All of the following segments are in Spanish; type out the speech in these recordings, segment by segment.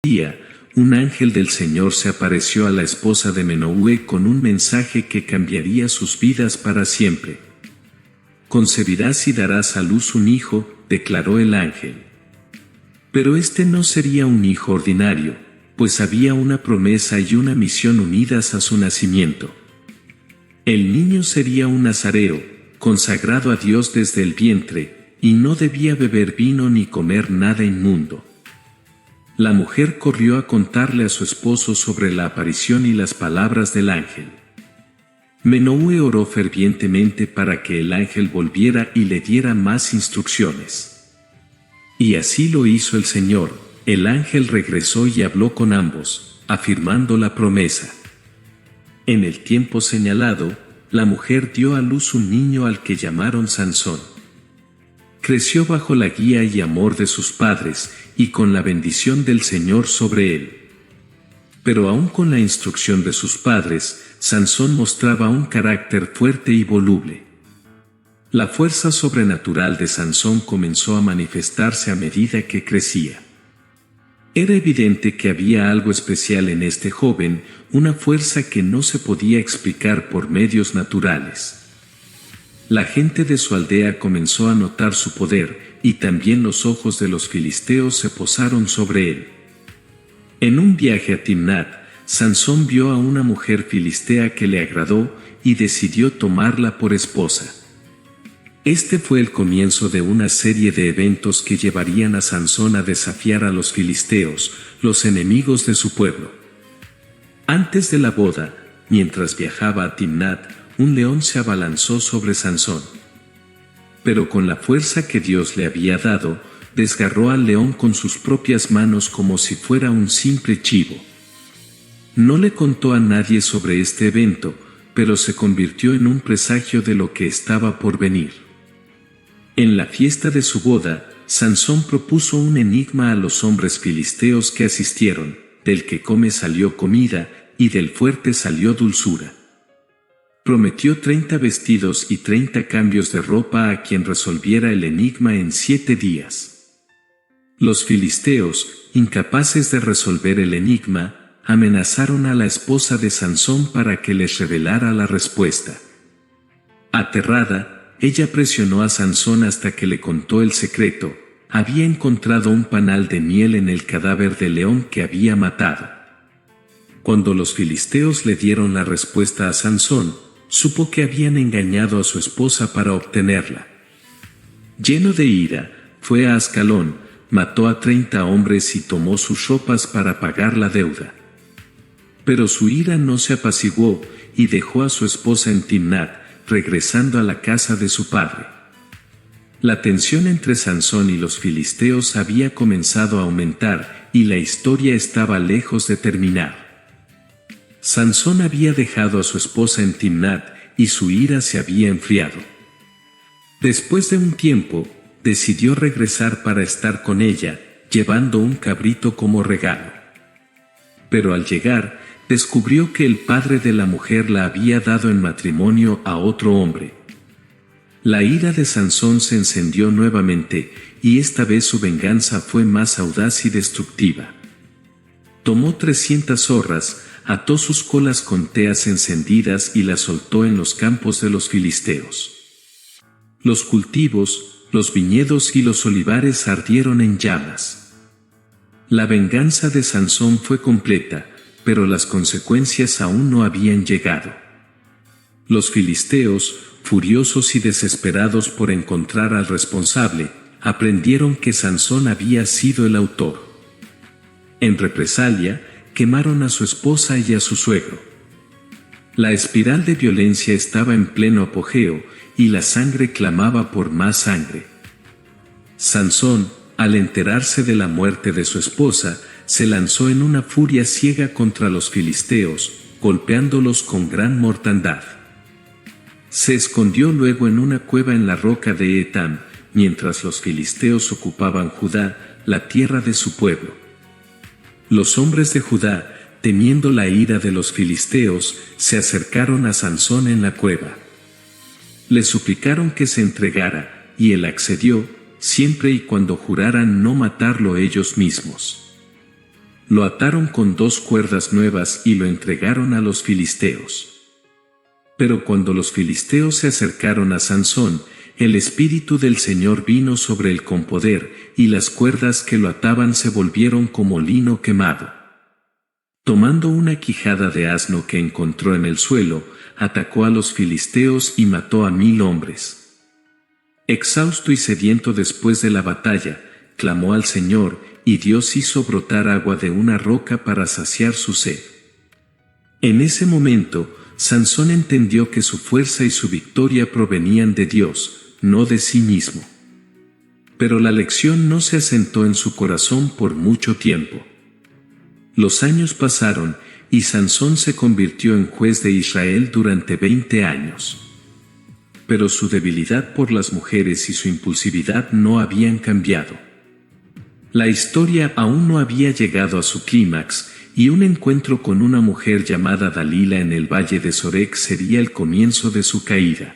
día, un ángel del Señor se apareció a la esposa de Menúe con un mensaje que cambiaría sus vidas para siempre. «Concebirás y darás a luz un hijo», declaró el ángel. Pero este no sería un hijo ordinario, pues había una promesa y una misión unidas a su nacimiento. El niño sería un nazareo, consagrado a Dios desde el vientre, y no debía beber vino ni comer nada inmundo. La mujer corrió a contarle a su esposo sobre la aparición y las palabras del ángel. Menúe oró fervientemente para que el ángel volviera y le diera más instrucciones. Y así lo hizo el Señor. El ángel regresó y habló con ambos, afirmando la promesa. En el tiempo señalado, la mujer dio a luz un niño al que llamaron Sansón. Creció bajo la guía y amor de sus padres, y con la bendición del Señor sobre él. Pero aún con la instrucción de sus padres, Sansón mostraba un carácter fuerte y voluble. La fuerza sobrenatural de Sansón comenzó a manifestarse a medida que crecía. Era evidente que había algo especial en este joven, una fuerza que no se podía explicar por medios naturales. La gente de su aldea comenzó a notar su poder, y también los ojos de los filisteos se posaron sobre él. En un viaje a Timnat, Sansón vio a una mujer filistea que le agradó y decidió tomarla por esposa. Este fue el comienzo de una serie de eventos que llevarían a Sansón a desafiar a los filisteos, los enemigos de su pueblo. Antes de la boda, mientras viajaba a Timnat, un león se abalanzó sobre Sansón. Pero con la fuerza que Dios le había dado, desgarró al león con sus propias manos como si fuera un simple chivo. No le contó a nadie sobre este evento, pero se convirtió en un presagio de lo que estaba por venir. En la fiesta de su boda, Sansón propuso un enigma a los hombres filisteos que asistieron: del que come salió comida, y del fuerte salió dulzura. Prometió 30 vestidos y 30 cambios de ropa a quien resolviera el enigma en 7 días. Los filisteos, incapaces de resolver el enigma, amenazaron a la esposa de Sansón para que les revelara la respuesta. Aterrada, ella presionó a Sansón hasta que le contó el secreto: había encontrado un panal de miel en el cadáver del león que había matado. Cuando los filisteos le dieron la respuesta a Sansón, supo que habían engañado a su esposa para obtenerla. Lleno de ira, fue a Ascalón, mató a 30 hombres y tomó sus ropas para pagar la deuda. Pero su ira no se apaciguó, y dejó a su esposa en Timnat, regresando a la casa de su padre. La tensión entre Sansón y los filisteos había comenzado a aumentar, y la historia estaba lejos de terminar. Sansón había dejado a su esposa en Timnat, y su ira se había enfriado. Después de un tiempo, decidió regresar para estar con ella, llevando un cabrito como regalo. Pero al llegar, descubrió que el padre de la mujer la había dado en matrimonio a otro hombre. La ira de Sansón se encendió nuevamente, y esta vez su venganza fue más audaz y destructiva. Tomó 300 zorras, ató sus colas con teas encendidas y las soltó en los campos de los filisteos. Los cultivos, los viñedos y los olivares ardieron en llamas. La venganza de Sansón fue completa, pero las consecuencias aún no habían llegado. Los filisteos, furiosos y desesperados por encontrar al responsable, aprendieron que Sansón había sido el autor. En represalia, quemaron a su esposa y a su suegro. La espiral de violencia estaba en pleno apogeo, y la sangre clamaba por más sangre. Sansón, al enterarse de la muerte de su esposa, se lanzó en una furia ciega contra los filisteos, golpeándolos con gran mortandad. Se escondió luego en una cueva en la roca de Etam, mientras los filisteos ocupaban Judá, la tierra de su pueblo. Los hombres de Judá, temiendo la ira de los filisteos, se acercaron a Sansón en la cueva. Le suplicaron que se entregara, y él accedió, siempre y cuando juraran no matarlo ellos mismos. lo ataron con 2 cuerdas nuevas y lo entregaron a los filisteos. Pero cuando los filisteos se acercaron a Sansón, el Espíritu del Señor vino sobre él con poder, y las cuerdas que lo ataban se volvieron como lino quemado. Tomando una quijada de asno que encontró en el suelo, atacó a los filisteos y mató a 1000 hombres. Exhausto y sediento después de la batalla, clamó al Señor, y Dios hizo brotar agua de una roca para saciar su sed. En ese momento, Sansón entendió que su fuerza y su victoria provenían de Dios, no de sí mismo. Pero la lección no se asentó en su corazón por mucho tiempo. Los años pasaron, y Sansón se convirtió en juez de Israel durante 20 años. Pero su debilidad por las mujeres y su impulsividad no habían cambiado. La historia aún no había llegado a su clímax, y un encuentro con una mujer llamada Dalila en el valle de Sorek sería el comienzo de su caída.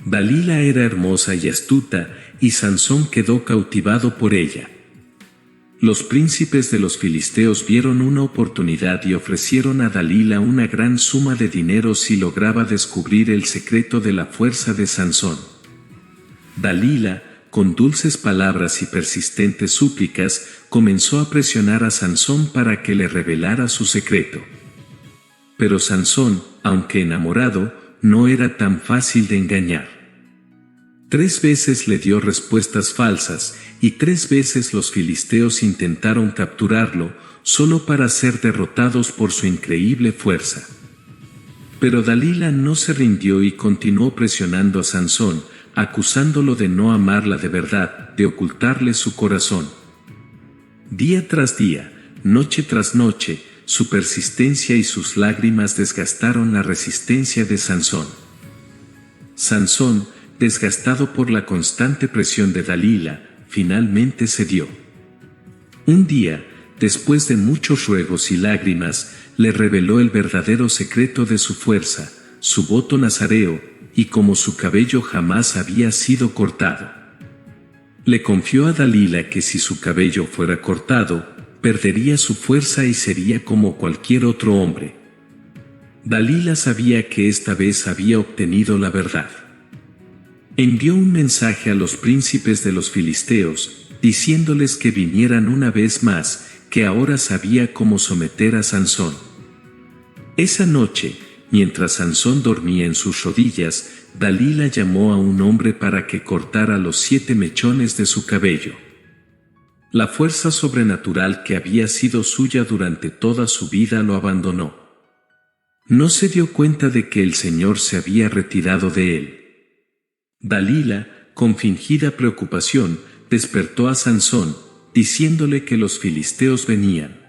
Dalila era hermosa y astuta, y Sansón quedó cautivado por ella. Los príncipes de los filisteos vieron una oportunidad y ofrecieron a Dalila una gran suma de dinero si lograba descubrir el secreto de la fuerza de Sansón. Dalila, con dulces palabras y persistentes súplicas, comenzó a presionar a Sansón para que le revelara su secreto. Pero Sansón, aunque enamorado, no era tan fácil de engañar. 3 veces le dio respuestas falsas, y 3 veces los filisteos intentaron capturarlo, solo para ser derrotados por su increíble fuerza. Pero Dalila no se rindió y continuó presionando a Sansón, acusándolo de no amarla de verdad, de ocultarle su corazón. Día tras día, noche tras noche, su persistencia y sus lágrimas desgastaron la resistencia de Sansón. Sansón, desgastado por la constante presión de Dalila, finalmente cedió. Un día, después de muchos ruegos y lágrimas, le reveló el verdadero secreto de su fuerza, su voto nazareo, y como su cabello jamás había sido cortado. Le confió a Dalila que si su cabello fuera cortado, perdería su fuerza y sería como cualquier otro hombre. Dalila sabía que esta vez había obtenido la verdad. Envió un mensaje a los príncipes de los filisteos, diciéndoles que vinieran una vez más, que ahora sabía cómo someter a Sansón. Esa noche, mientras Sansón dormía en sus rodillas, Dalila llamó a un hombre para que cortara los 7 mechones de su cabello. La fuerza sobrenatural que había sido suya durante toda su vida lo abandonó. No se dio cuenta de que el Señor se había retirado de él. Dalila, con fingida preocupación, despertó a Sansón, diciéndole que los filisteos venían.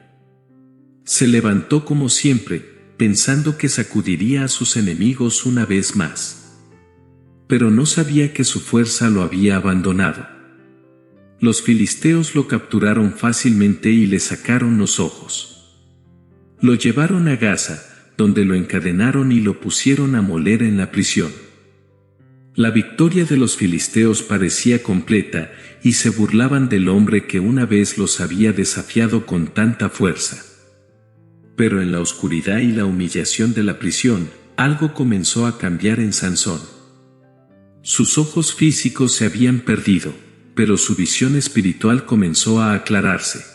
Se levantó como siempre, pensando que sacudiría a sus enemigos una vez más. Pero no sabía que su fuerza lo había abandonado. Los filisteos lo capturaron fácilmente y le sacaron los ojos. Lo llevaron a Gaza, donde lo encadenaron y lo pusieron a moler en la prisión. La victoria de los filisteos parecía completa, y se burlaban del hombre que una vez los había desafiado con tanta fuerza. Pero en la oscuridad y la humillación de la prisión, algo comenzó a cambiar en Sansón. Sus ojos físicos se habían perdido, pero su visión espiritual comenzó a aclararse.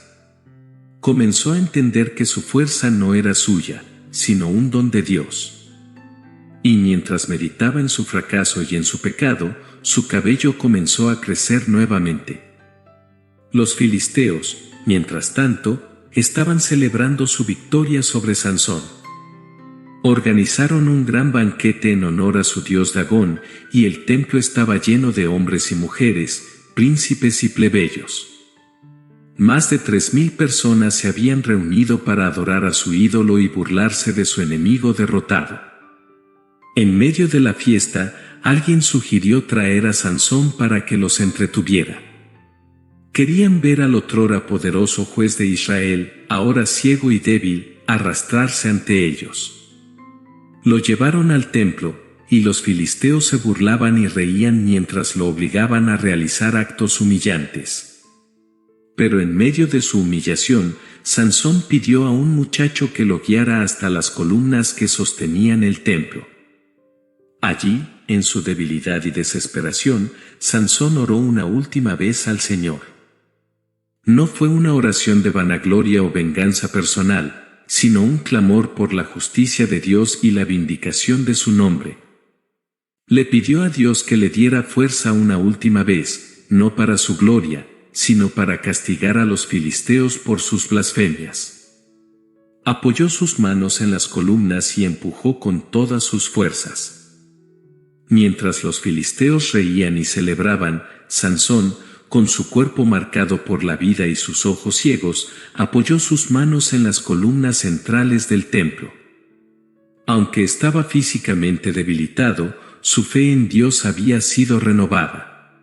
Comenzó a entender que su fuerza no era suya, sino un don de Dios. Y mientras meditaba en su fracaso y en su pecado, su cabello comenzó a crecer nuevamente. Los filisteos, mientras tanto, estaban celebrando su victoria sobre Sansón. Organizaron un gran banquete en honor a su dios Dagón, y el templo estaba lleno de hombres y mujeres, príncipes y plebeyos. Más de 3000 personas se habían reunido para adorar a su ídolo y burlarse de su enemigo derrotado. En medio de la fiesta, alguien sugirió traer a Sansón para que los entretuviera. Querían ver al otrora poderoso juez de Israel, ahora ciego y débil, arrastrarse ante ellos. Lo llevaron al templo, y los filisteos se burlaban y reían mientras lo obligaban a realizar actos humillantes. Pero en medio de su humillación, Sansón pidió a un muchacho que lo guiara hasta las columnas que sostenían el templo. Allí, en su debilidad y desesperación, Sansón oró una última vez al Señor. No fue una oración de vanagloria o venganza personal, sino un clamor por la justicia de Dios y la vindicación de su nombre. Le pidió a Dios que le diera fuerza una última vez, no para su gloria, sino para castigar a los filisteos por sus blasfemias. Apoyó sus manos en las columnas y empujó con todas sus fuerzas. Mientras los filisteos reían y celebraban, Sansón, con su cuerpo marcado por la vida y sus ojos ciegos, apoyó sus manos en las columnas centrales del templo. Aunque estaba físicamente debilitado, su fe en Dios había sido renovada.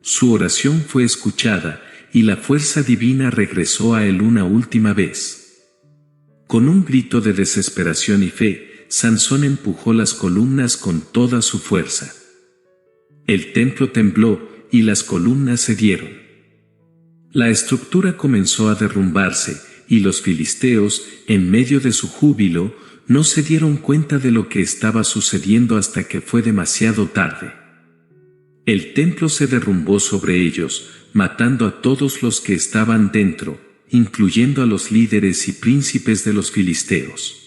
Su oración fue escuchada, y la fuerza divina regresó a él una última vez. Con un grito de desesperación y fe, Sansón empujó las columnas con toda su fuerza. El templo tembló, y las columnas cedieron. La estructura comenzó a derrumbarse, y los filisteos, en medio de su júbilo, no se dieron cuenta de lo que estaba sucediendo hasta que fue demasiado tarde. El templo se derrumbó sobre ellos, matando a todos los que estaban dentro, incluyendo a los líderes y príncipes de los filisteos.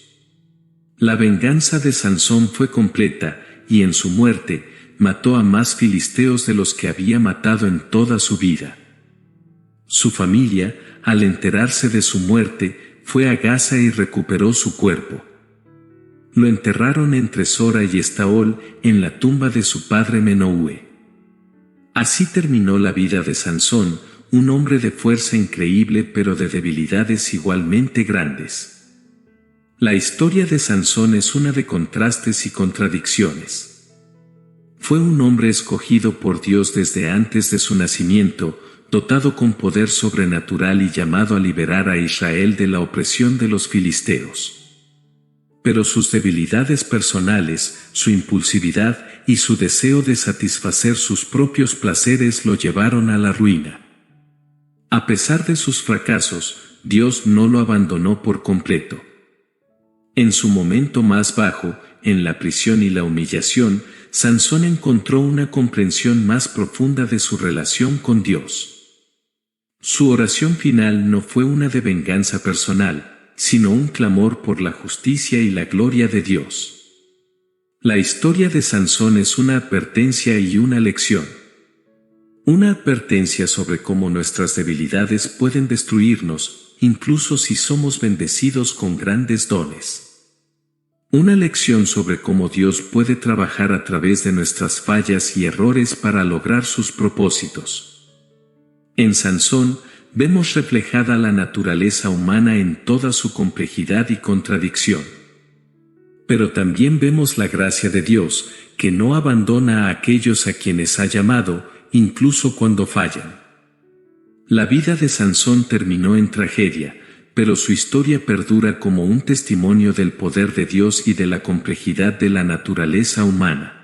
La venganza de Sansón fue completa, y en su muerte, mató a más filisteos de los que había matado en toda su vida. Su familia, al enterarse de su muerte, fue a Gaza y recuperó su cuerpo. Lo enterraron entre Sora y Estaol, en la tumba de su padre Menoué. Así terminó la vida de Sansón, un hombre de fuerza increíble pero de debilidades igualmente grandes. La historia de Sansón es una de contrastes y contradicciones. Fue un hombre escogido por Dios desde antes de su nacimiento, dotado con poder sobrenatural y llamado a liberar a Israel de la opresión de los filisteos. Pero sus debilidades personales, su impulsividad y su deseo de satisfacer sus propios placeres lo llevaron a la ruina. A pesar de sus fracasos, Dios no lo abandonó por completo. En su momento más bajo, en la prisión y la humillación, Sansón encontró una comprensión más profunda de su relación con Dios. Su oración final no fue una de venganza personal, sino un clamor por la justicia y la gloria de Dios. La historia de Sansón es una advertencia y una lección. Una advertencia sobre cómo nuestras debilidades pueden destruirnos, incluso si somos bendecidos con grandes dones. Una lección sobre cómo Dios puede trabajar a través de nuestras fallas y errores para lograr sus propósitos. En Sansón, vemos reflejada la naturaleza humana en toda su complejidad y contradicción. Pero también vemos la gracia de Dios, que no abandona a aquellos a quienes ha llamado, incluso cuando fallan. La vida de Sansón terminó en tragedia, pero su historia perdura como un testimonio del poder de Dios y de la complejidad de la naturaleza humana.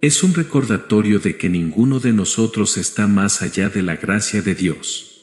Es un recordatorio de que ninguno de nosotros está más allá de la gracia de Dios.